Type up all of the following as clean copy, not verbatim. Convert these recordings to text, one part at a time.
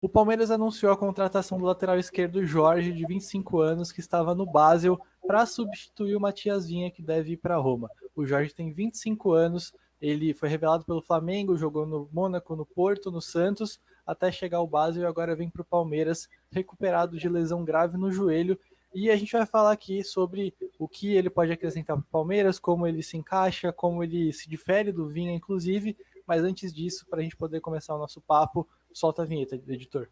O Palmeiras anunciou a contratação do lateral esquerdo Jorge, de 25 anos, que estava no Basel, para substituir o Matias Vinha, que deve ir para Roma. O Jorge tem 25 anos, ele foi revelado pelo Flamengo, jogou no Mônaco, no Porto, no Santos, até chegar ao Basel e agora vem para o Palmeiras, recuperado de lesão grave no joelho. E a gente vai falar aqui sobre o que ele pode acrescentar para o Palmeiras, como ele se encaixa, como ele se difere do Vinha, inclusive. Mas antes disso, para a gente poder começar o nosso papo, solta a vinheta, editor.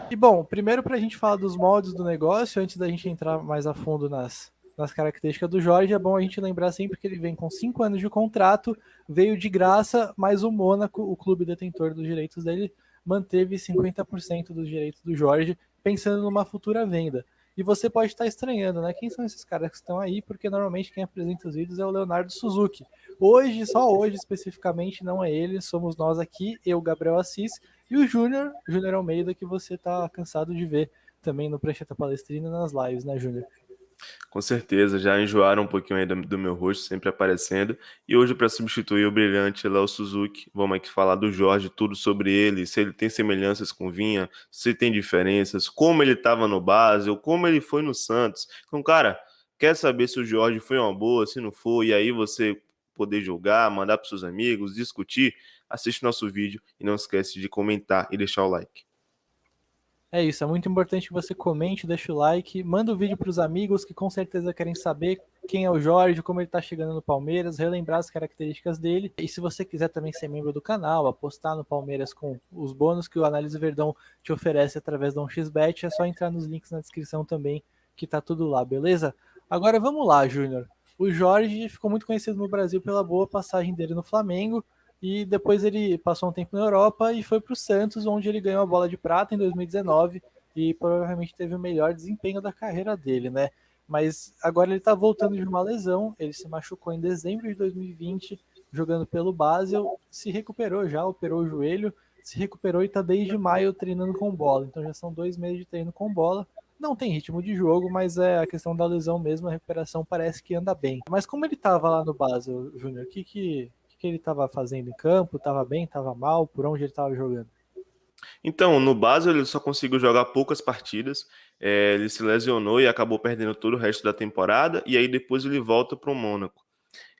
E bom, primeiro para a gente falar dos moldes do negócio, antes da gente entrar mais a fundo nas características do Jorge, é bom a gente lembrar sempre que ele vem com 5 anos de contrato, veio de graça, mas o Mônaco, o clube detentor dos direitos dele, manteve 50% dos direitos do Jorge, pensando numa futura venda. E você pode estar estranhando, né? Quem são esses caras que estão aí? Porque normalmente quem apresenta os vídeos é o Leonardo Suzuki. Hoje, só hoje especificamente, não é ele, somos nós aqui, eu, Gabriel Assis, e o Júnior Almeida, que você tá cansado de ver também no Prancheta Palestrina nas lives, né, Júnior? Com certeza, já enjoaram um pouquinho aí do meu rosto, sempre aparecendo. E hoje, para substituir o brilhante Léo Suzuki, vamos aqui falar do Jorge, tudo sobre ele, se ele tem semelhanças com o Vinha, se tem diferenças, como ele estava no Basel, como ele foi no Santos. Então, cara, quer saber se o Jorge foi uma boa, se não foi, e aí você poder julgar, mandar para seus amigos, discutir, assiste nosso vídeo e não esquece de comentar e deixar o like. É isso, é muito importante que você comente, deixe o like, manda o vídeo para os amigos que com certeza querem saber quem é o Jorge, como ele está chegando no Palmeiras, relembrar as características dele. E se você quiser também ser membro do canal, apostar no Palmeiras com os bônus que o Análise Verdão te oferece através do 1xBet, é só entrar nos links na descrição também, que tá tudo lá, beleza? Agora vamos lá, Júnior. O Jorge ficou muito conhecido no Brasil pela boa passagem dele no Flamengo, e depois ele passou um tempo na Europa e foi para o Santos, onde ele ganhou a bola de prata em 2019 e provavelmente teve o melhor desempenho da carreira dele, né? Mas agora ele está voltando de uma lesão, ele se machucou em dezembro de 2020, jogando pelo Basel, se recuperou já, operou o joelho, se recuperou e está desde maio treinando com bola. Então já são 2 meses de treino com bola. Não tem ritmo de jogo, mas é a questão da lesão mesmo, a recuperação parece que anda bem. Mas como ele estava lá no Basel, Júnior, o que ele estava fazendo em campo? Estava bem, estava mal? Por onde ele estava jogando? Então, no Basel ele só conseguiu jogar poucas partidas, ele se lesionou e acabou perdendo todo o resto da temporada, e aí depois ele volta para o Mônaco.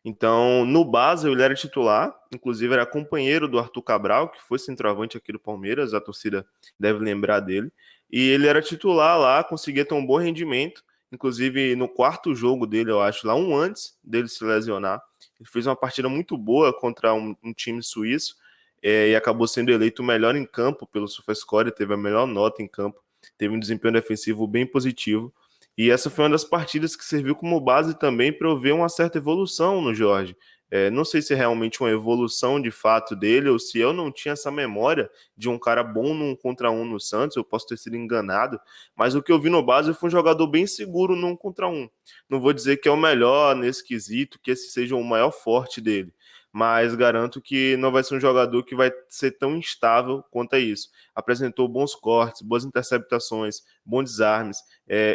Então, no Basel ele era titular, inclusive era companheiro do Arthur Cabral, que foi centroavante aqui do Palmeiras, a torcida deve lembrar dele, e ele era titular lá, conseguia ter um bom rendimento, inclusive no quarto jogo dele, eu acho, lá um antes dele se lesionar, ele fez uma partida muito boa contra um time suíço, e acabou sendo eleito o melhor em campo pelo SofaScore, teve a melhor nota em campo, teve um desempenho defensivo bem positivo, e essa foi uma das partidas que serviu como base também para eu ver uma certa evolução no Jorge. Não sei se é realmente uma evolução de fato dele ou se eu não tinha essa memória de um cara bom num contra um no Santos, eu posso ter sido enganado, mas o que eu vi no base foi um jogador bem seguro num contra um. Não vou dizer que é o melhor nesse quesito, que esse seja o maior forte dele, mas garanto que não vai ser um jogador que vai ser tão instável quanto a isso. Apresentou bons cortes, boas interceptações, bons desarmes,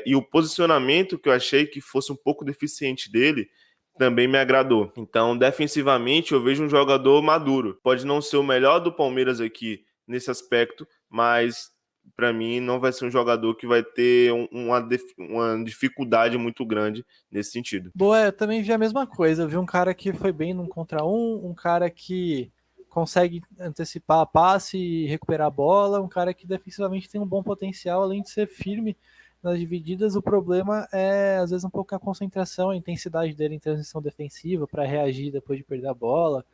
e o posicionamento que eu achei que fosse um pouco deficiente dele também me agradou. Então, defensivamente, eu vejo um jogador maduro. Pode não ser o melhor do Palmeiras aqui nesse aspecto, mas para mim não vai ser um jogador que vai ter uma dificuldade muito grande nesse sentido. Boa, eu também vi a mesma coisa. Eu vi um cara que foi bem num contra um cara que consegue antecipar a passe e recuperar a bola, um cara que defensivamente tem um bom potencial, além de ser firme nas divididas. O problema é, às vezes, um pouco a concentração, a intensidade dele em transição defensiva para reagir depois de perder a bola.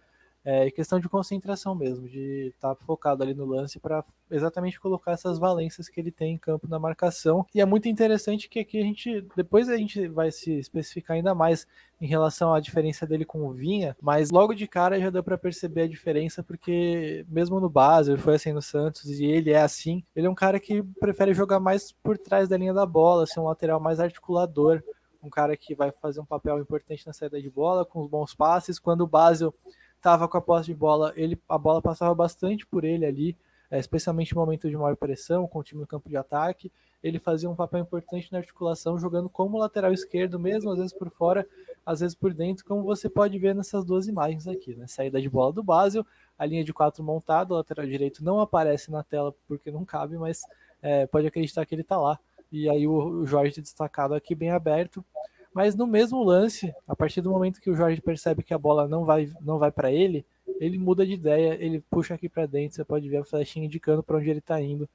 É questão de concentração mesmo, de estar focado ali no lance para exatamente colocar essas valências que ele tem em campo na marcação. E é muito interessante que aqui depois a gente vai se especificar ainda mais em relação à diferença dele com o Vinha, mas logo de cara já deu para perceber a diferença, porque mesmo no base, ele foi assim no Santos e ele é assim, ele é um cara que prefere jogar mais por trás da linha da bola, ser um lateral mais articulador, um cara que vai fazer um papel importante na saída de bola, com os bons passes. Quando o Basel estava com a posse de bola, a bola passava bastante por ele ali, especialmente no momento de maior pressão, com o time no campo de ataque. ele fazia um papel importante na articulação, jogando como lateral esquerdo mesmo, às vezes por fora, às vezes por dentro, como você pode ver nessas duas imagens aqui, né? Saída de bola do Basel, a linha de 4 montada, o lateral direito não aparece na tela porque não cabe, mas pode acreditar que ele está lá. E aí o Jorge destacado aqui bem aberto, mas no mesmo lance, a partir do momento que o Jorge percebe que a bola não vai para ele muda de ideia, ele puxa aqui para dentro, você pode ver a flechinha indicando para onde ele está indo.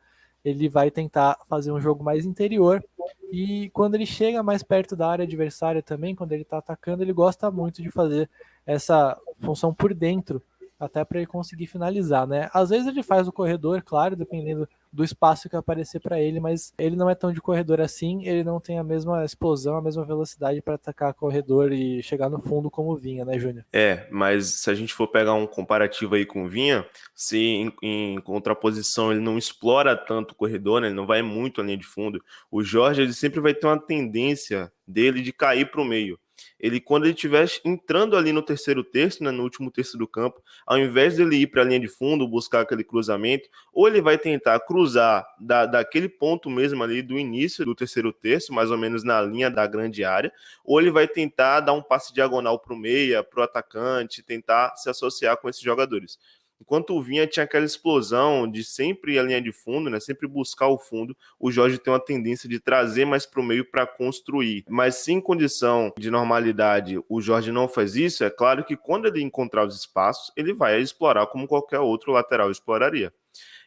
Ele vai tentar fazer um jogo mais interior, e quando ele chega mais perto da área adversária também, quando ele está atacando, ele gosta muito de fazer essa função por dentro, até para ele conseguir finalizar, né? Às vezes ele faz o corredor, claro, dependendo do espaço que aparecer para ele, mas ele não é tão de corredor assim, ele não tem a mesma explosão, a mesma velocidade para atacar corredor e chegar no fundo como o Vinha, né, Júnior? Mas se a gente for pegar um comparativo aí com o Vinha, se em contraposição ele não explora tanto o corredor, né, ele não vai muito à linha de fundo, o Jorge ele sempre vai ter uma tendência dele de cair para o meio. Ele, quando ele estiver entrando ali no terceiro terço, né, no último terço do campo, ao invés dele ir para a linha de fundo, buscar aquele cruzamento, ou ele vai tentar cruzar daquele ponto mesmo ali do início do terceiro terço, mais ou menos na linha da grande área, ou ele vai tentar dar um passe diagonal para o meia, para o atacante, tentar se associar com esses jogadores. Enquanto o Vinha tinha aquela explosão de sempre ir à linha de fundo, né, sempre buscar o fundo, o Jorge tem uma tendência de trazer mais para o meio para construir. Mas se em condição de normalidade o Jorge não faz isso, é claro que quando ele encontrar os espaços, ele vai explorar como qualquer outro lateral exploraria.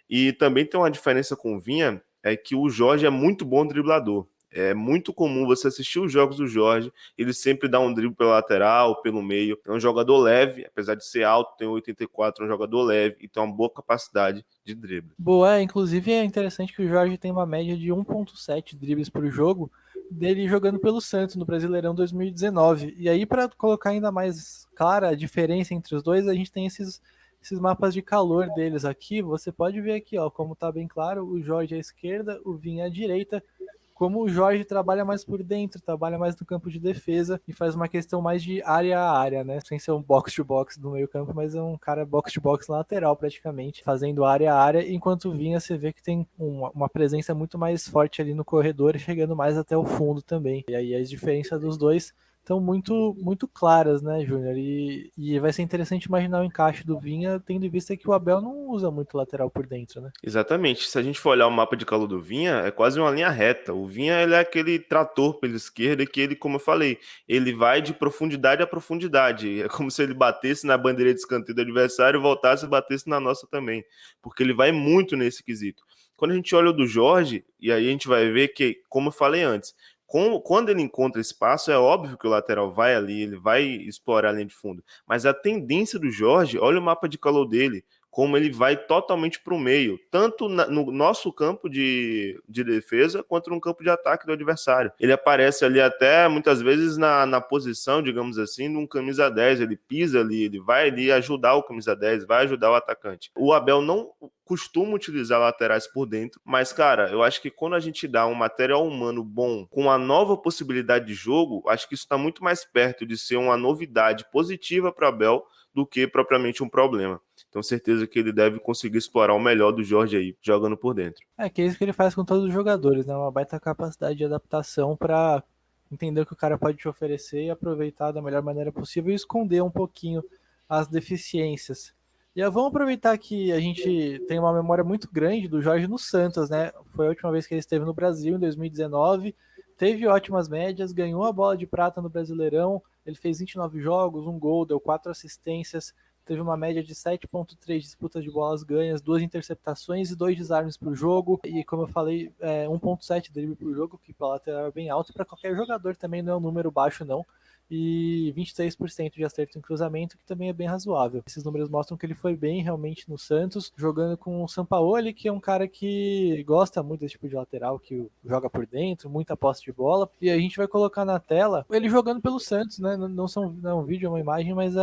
E também tem uma diferença com o Vinha, é que o Jorge é muito bom driblador. É muito comum você assistir os jogos do Jorge, ele sempre dá um drible pela lateral, pelo meio. É um jogador leve, apesar de ser alto, tem 84, é um jogador leve e tem uma boa capacidade de drible. Boa, inclusive é interessante que o Jorge tem uma média de 1,7 dribles por jogo, dele jogando pelo Santos no Brasileirão 2019. E aí, para colocar ainda mais clara a diferença entre os dois, a gente tem esses mapas de calor deles aqui. Você pode ver aqui, ó, como tá bem claro, o Jorge à esquerda, o Vinha à direita. Como o Jorge trabalha mais por dentro, trabalha mais no campo de defesa e faz uma questão mais de área a área, né? Sem ser um box-to-box no meio campo, mas é um cara box-to-box lateral praticamente, fazendo área a área, enquanto o Vinha você vê que tem uma presença muito mais forte ali no corredor e chegando mais até o fundo também. E aí as diferenças dos dois estão muito claras, né, Júnior? E vai ser interessante imaginar o encaixe do Vinha, tendo em vista que o Abel não usa muito lateral por dentro, né? Exatamente. Se a gente for olhar o mapa de calor do Vinha, é quase uma linha reta. O Vinha ele é aquele trator pela esquerda que ele, como eu falei, ele vai de profundidade a profundidade. É como se ele batesse na bandeira de escanteio do adversário e voltasse e batesse na nossa também. Porque ele vai muito nesse quesito. Quando a gente olha o do Jorge, e aí a gente vai ver que, como eu falei antes, quando ele encontra espaço, é óbvio que o lateral vai ali, ele vai explorar a linha de fundo. Mas a tendência do Jorge, olha o mapa de calor dele, como ele vai totalmente para o meio, tanto no nosso campo de defesa, quanto no campo de ataque do adversário. Ele aparece ali até, muitas vezes, na posição, digamos assim, de um camisa 10, ele pisa ali, ele vai ali ajudar o camisa 10, vai ajudar o atacante. O Abel não costuma utilizar laterais por dentro, mas, cara, eu acho que quando a gente dá um material humano bom, com uma nova possibilidade de jogo, acho que isso está muito mais perto de ser uma novidade positiva para o Abel do que propriamente um problema. Tenho certeza que ele deve conseguir explorar o melhor do Jorge aí, jogando por dentro. Que é isso que ele faz com todos os jogadores, né? Uma baita capacidade de adaptação para entender o que o cara pode te oferecer e aproveitar da melhor maneira possível e esconder um pouquinho as deficiências. E vamos aproveitar que a gente tem uma memória muito grande do Jorge no Santos, né? Foi a última vez que ele esteve no Brasil, em 2019. Teve ótimas médias, ganhou a bola de prata no Brasileirão. Ele fez 29 jogos, um gol, deu 4 assistências, teve uma média de 7,3 disputas de bolas ganhas, 2 interceptações e 2 desarmes por jogo. E como eu falei, 1,7 drible por jogo, que para lateral é bem alto. Para qualquer jogador também não é um número baixo, não. E 23% de acerto em cruzamento, que também é bem razoável. Esses números mostram que ele foi bem realmente no Santos, jogando com o Sampaoli, que é um cara que gosta muito desse tipo de lateral, que joga por dentro, muita posse de bola. E a gente vai colocar na tela ele jogando pelo Santos, né? Não é um vídeo, é uma imagem, mas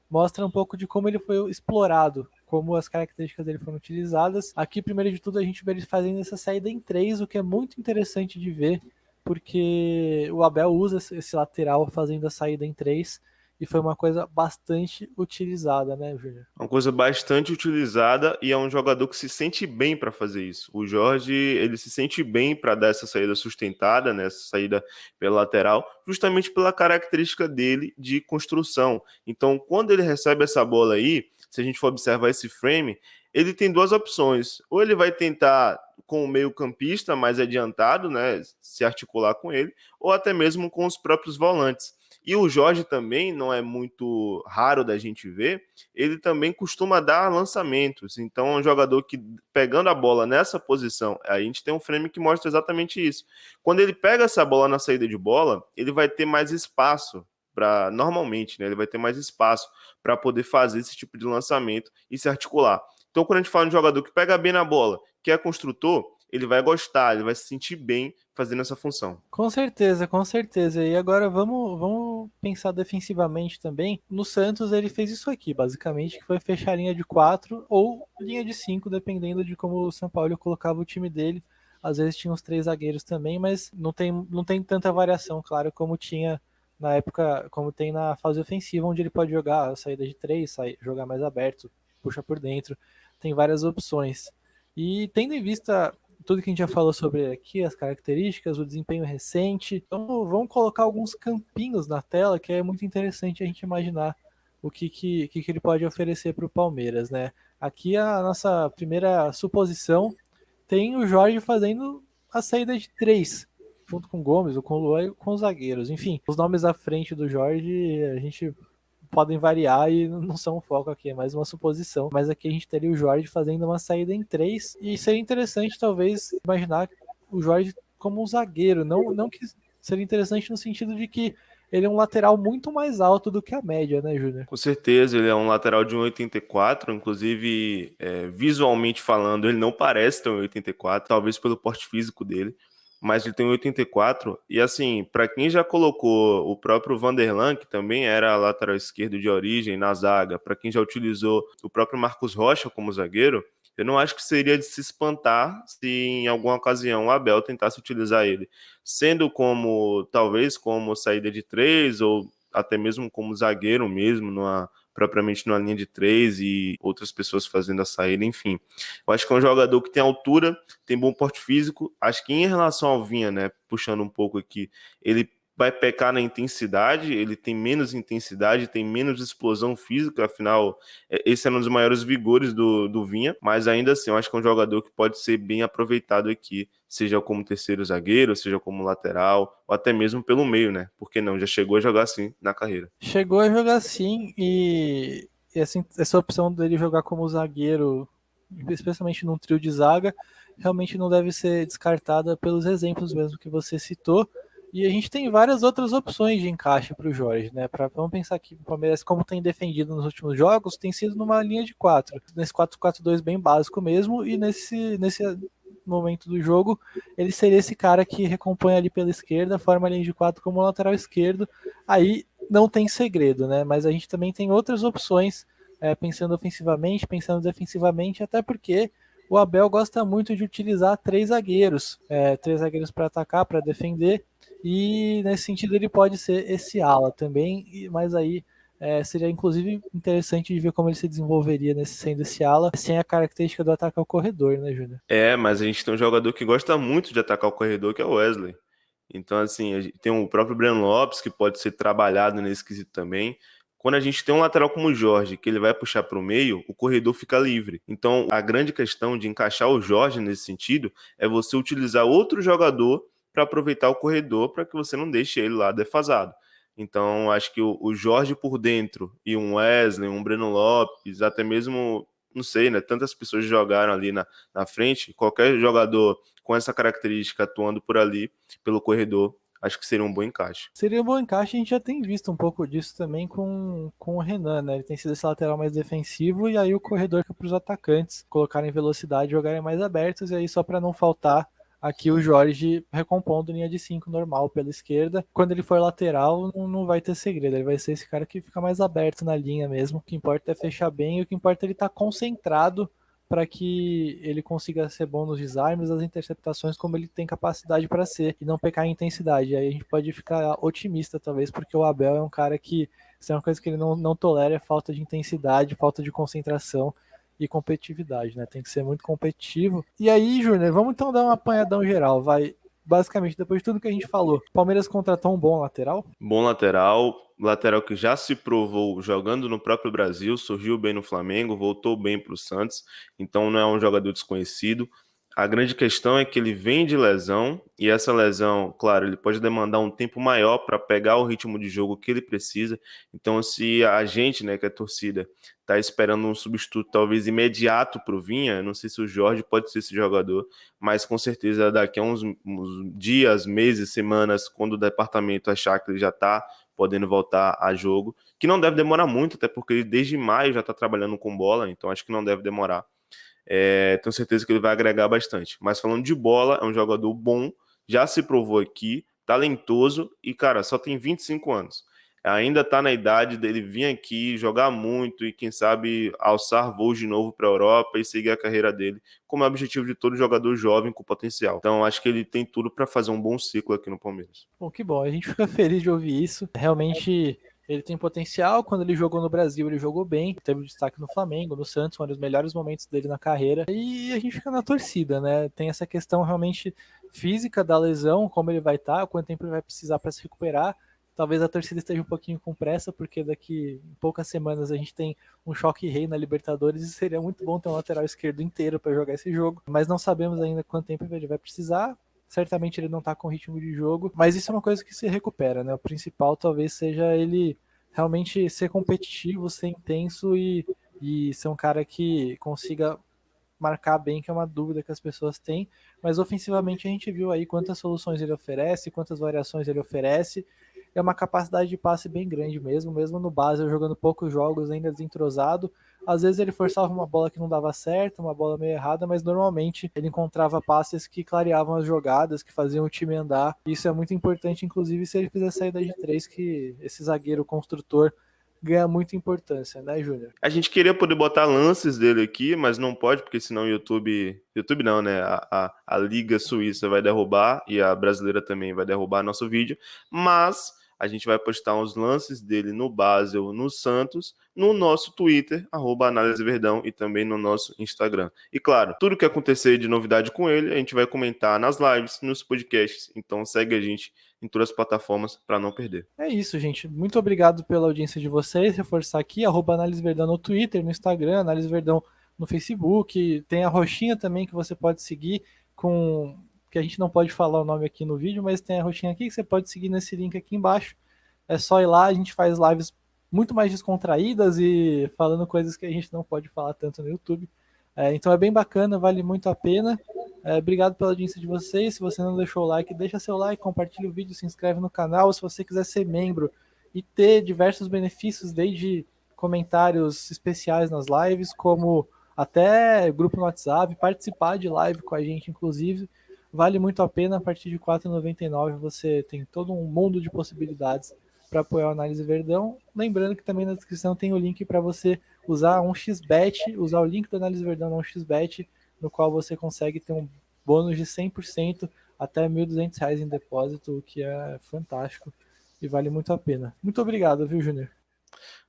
mostra um pouco de como ele foi explorado, como as características dele foram utilizadas. Aqui, primeiro de tudo, a gente vê ele fazendo essa saída em 3, o que é muito interessante de ver, porque o Abel usa esse lateral fazendo a saída em 3, e foi uma coisa bastante utilizada, né, Júnior? Uma coisa bastante utilizada e é um jogador que se sente bem para fazer isso. O Jorge, ele se sente bem para dar essa saída sustentada, né, essa saída pela lateral, justamente pela característica dele de construção. Então, quando ele recebe essa bola aí, se a gente for observar esse frame, ele tem duas opções. Ou ele vai tentar com o meio-campista mais adiantado, né, se articular com ele, ou até mesmo com os próprios volantes. E o Jorge também não é muito raro da gente ver, ele também costuma dar lançamentos. Então, é um jogador que, pegando a bola nessa posição, a gente tem um frame que mostra exatamente isso. Quando ele pega essa bola na saída de bola, ele vai ter mais espaço para, normalmente, né? Ele vai ter mais espaço para poder fazer esse tipo de lançamento e se articular. Então, quando a gente fala de um jogador que pega bem na bola, que é construtor, ele vai gostar, ele vai se sentir bem fazendo essa função. Com certeza, com certeza. E agora vamos pensar defensivamente também. No Santos ele fez isso aqui, basicamente, que foi fechar a linha de 4 ou linha de 5, dependendo de como o São Paulo colocava o time dele. Às vezes tinha uns 3 zagueiros também, mas não tem tanta variação, claro, como tinha na época, como tem na fase ofensiva, onde ele pode jogar a saída de 3, jogar mais aberto, puxa por dentro. Tem várias opções. E tendo em vista tudo que a gente já falou sobre aqui, as características, o desempenho recente. Então, vamos colocar alguns campinhos na tela, que é muito interessante a gente imaginar o que ele pode oferecer para o Palmeiras, né? Aqui a nossa primeira suposição tem o Jorge fazendo a saída de 3, junto com o Gomes, ou com o Luan e com os zagueiros. Enfim, os nomes à frente do Jorge, a gente podem variar e não são um foco aqui, é mais uma suposição. Mas aqui a gente teria o Jorge fazendo uma saída em 3 e seria interessante talvez imaginar o Jorge como um zagueiro, não que seria interessante no sentido de que ele é um lateral muito mais alto do que a média, né, Júnior? Com certeza, ele é um lateral de 1,84, inclusive visualmente falando, ele não parece ter 1,84, talvez pelo porte físico dele, mas ele tem 1,84 e assim, para quem já colocou o próprio Vanderlan, que também era lateral esquerdo de origem na zaga, para quem já utilizou o próprio Marcos Rocha como zagueiro, eu não acho que seria de se espantar se em alguma ocasião o Abel tentasse utilizar ele, sendo como, talvez, como saída de 3 ou até mesmo como zagueiro mesmo, propriamente numa linha de 3 e outras pessoas fazendo a saída, enfim. Eu acho que é um jogador que tem altura, tem bom porte físico. Acho que em relação ao Vinha, né, puxando um pouco aqui, ele vai pecar na intensidade, ele tem menos intensidade, tem menos explosão física, afinal, esse é um dos maiores vigores do Vinha, mas ainda assim, eu acho que é um jogador que pode ser bem aproveitado aqui, seja como terceiro zagueiro, seja como lateral, ou até mesmo pelo meio, né? Porque não, já chegou a jogar assim na carreira. Chegou a jogar sim e assim, essa opção dele jogar como zagueiro, especialmente num trio de zaga, realmente não deve ser descartada pelos exemplos mesmo que você citou. E a gente tem várias outras opções de encaixe para o Jorge, né? Vamos pensar que o Palmeiras, como tem defendido nos últimos jogos, tem sido numa linha de 4, nesse 4-4-2 bem básico mesmo, e nesse momento do jogo, ele seria esse cara que recompõe ali pela esquerda, forma a linha de 4 como lateral esquerdo. Aí não tem segredo, né? Mas a gente também tem outras opções, pensando ofensivamente, pensando defensivamente, até porque o Abel gosta muito de utilizar 3 zagueiros para atacar, para defender, e nesse sentido ele pode ser esse ala também, mas aí seria inclusive interessante de ver como ele se desenvolveria sendo esse ala, sem a característica do ataque ao corredor, né, Júnior? Mas a gente tem um jogador que gosta muito de atacar o corredor, que é o Wesley. Então, assim, a gente tem o próprio Breno Lopes, que pode ser trabalhado nesse quesito também. Quando a gente tem um lateral como o Jorge, que ele vai puxar para o meio, o corredor fica livre. Então, a grande questão de encaixar o Jorge nesse sentido é você utilizar outro jogador para aproveitar o corredor, para que você não deixe ele lá defasado. Então, acho que o Jorge por dentro e um Wesley, um Breno Lopes, até mesmo, não sei, né? Tantas pessoas jogaram ali na frente, qualquer jogador com essa característica atuando por ali, pelo corredor, acho que seria um bom encaixe. Seria um bom encaixe, a gente já tem visto um pouco disso também com o Renan, né? Ele tem sido esse lateral mais defensivo e aí o corredor que é para os atacantes colocarem velocidade, jogarem mais abertos, e aí só para não faltar aqui o Jorge recompondo linha de 5 normal pela esquerda. Quando ele for lateral, não vai ter segredo, ele vai ser esse cara que fica mais aberto na linha mesmo. O que importa é fechar bem e o que importa é ele estar concentrado para que ele consiga ser bom nos desarmes, as interceptações, como ele tem capacidade para ser, e não pecar em intensidade. Aí a gente pode ficar otimista, talvez, porque o Abel é um cara que, se é uma coisa que ele não tolera, é falta de intensidade, falta de concentração e competitividade, né? Tem que ser muito competitivo. E aí, Júnior, vamos então dar um apanhadão geral, vai. Basicamente, depois de tudo que a gente falou, o Palmeiras contratou um bom lateral? Bom lateral que já se provou jogando no próprio Brasil, surgiu bem no Flamengo, voltou bem para o Santos, então não é um jogador desconhecido. A grande questão é que ele vem de lesão, e essa lesão, claro, ele pode demandar um tempo maior para pegar o ritmo de jogo que ele precisa. Então, se a gente, né, que é a torcida, está esperando um substituto talvez imediato para o Vinha, não sei se o Jorge pode ser esse jogador, mas com certeza daqui a uns dias, meses, semanas, quando o departamento achar que ele já está podendo voltar a jogo, que não deve demorar muito, até porque ele desde maio já está trabalhando com bola, então acho que não deve demorar. Tenho certeza que ele vai agregar bastante. Mas falando de bola, é um jogador bom, já se provou aqui, talentoso e, cara, só tem 25 anos. Ainda tá na idade dele vir aqui, jogar muito e, quem sabe, alçar voos de novo para a Europa e seguir a carreira dele, como é o objetivo de todo jogador jovem com potencial. Então, acho que ele tem tudo para fazer um bom ciclo aqui no Palmeiras. Bom, que bom. A gente fica feliz de ouvir isso. Realmente ele tem potencial. Quando ele jogou no Brasil, ele jogou bem. Teve destaque no Flamengo, no Santos, um dos melhores momentos dele na carreira. E a gente fica na torcida, né? Tem essa questão realmente física da lesão, como ele vai estar, quanto tempo ele vai precisar para se recuperar. Talvez a torcida esteja um pouquinho com pressa, porque daqui em poucas semanas a gente tem um choque rei na Libertadores e seria muito bom ter um lateral esquerdo inteiro para jogar esse jogo. Mas não sabemos ainda quanto tempo ele vai precisar. Certamente ele não tá com ritmo de jogo, mas isso é uma coisa que se recupera, né? O principal talvez seja ele realmente ser competitivo, ser intenso e ser um cara que consiga marcar bem, que é uma dúvida que as pessoas têm, mas ofensivamente a gente viu aí quantas soluções ele oferece, quantas variações ele oferece, é uma capacidade de passe bem grande mesmo no base, jogando poucos jogos, ainda desentrosado, às vezes ele forçava uma bola que não dava certo, uma bola meio errada, mas normalmente ele encontrava passes que clareavam as jogadas, que faziam o time andar, isso é muito importante, inclusive se ele fizer saída de três, que esse zagueiro construtor ganha muita importância, né, Júnior? A gente queria poder botar lances dele aqui, mas não pode, porque senão o YouTube não, né? A Liga Suíça vai derrubar e a brasileira também vai derrubar nosso vídeo. Mas a gente vai postar uns lances dele no Basel, no Santos, no nosso Twitter, @AnáliseVerdão, e também no nosso Instagram. E claro, tudo que acontecer de novidade com ele, a gente vai comentar nas lives, nos podcasts. Então segue a gente em todas as plataformas para não perder. É isso, gente. Muito obrigado pela audiência de vocês. Reforçar aqui, @Análise Verdão no Twitter, no Instagram, Análise Verdão no Facebook. Tem a roxinha também que você pode seguir, com que a gente não pode falar o nome aqui no vídeo, mas tem a roxinha aqui que você pode seguir nesse link aqui embaixo. É só ir lá, a gente faz lives muito mais descontraídas e falando coisas que a gente não pode falar tanto no YouTube. Então é bem bacana, vale muito a pena. Obrigado pela audiência de vocês. Se você não deixou o like, deixa seu like, compartilha o vídeo, se inscreve no canal. Se você quiser ser membro e ter diversos benefícios, desde comentários especiais nas lives, como até grupo no WhatsApp, participar de live com a gente, inclusive, vale muito a pena. A partir de R$ 4,99 você tem todo um mundo de possibilidades para apoiar o Análise Verdão. Lembrando que também na descrição tem o link para você usar um XBET, usar o link do Análise Verdão no XBET, no qual você consegue ter um bônus de 100% até R$ 1.200 em depósito, o que é fantástico e vale muito a pena. Muito obrigado, viu, Júnior?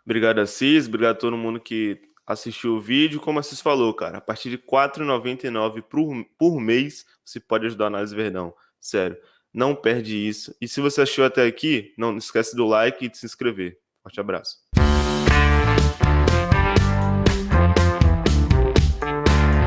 Obrigado, Assis. Obrigado a todo mundo que assistiu o vídeo. Como a Assis falou, cara, a partir de R$ 4,99 por mês, você pode ajudar a Análise Verdão. Sério, não perde isso. E se você achou até aqui, não esquece do like e de se inscrever. Forte abraço.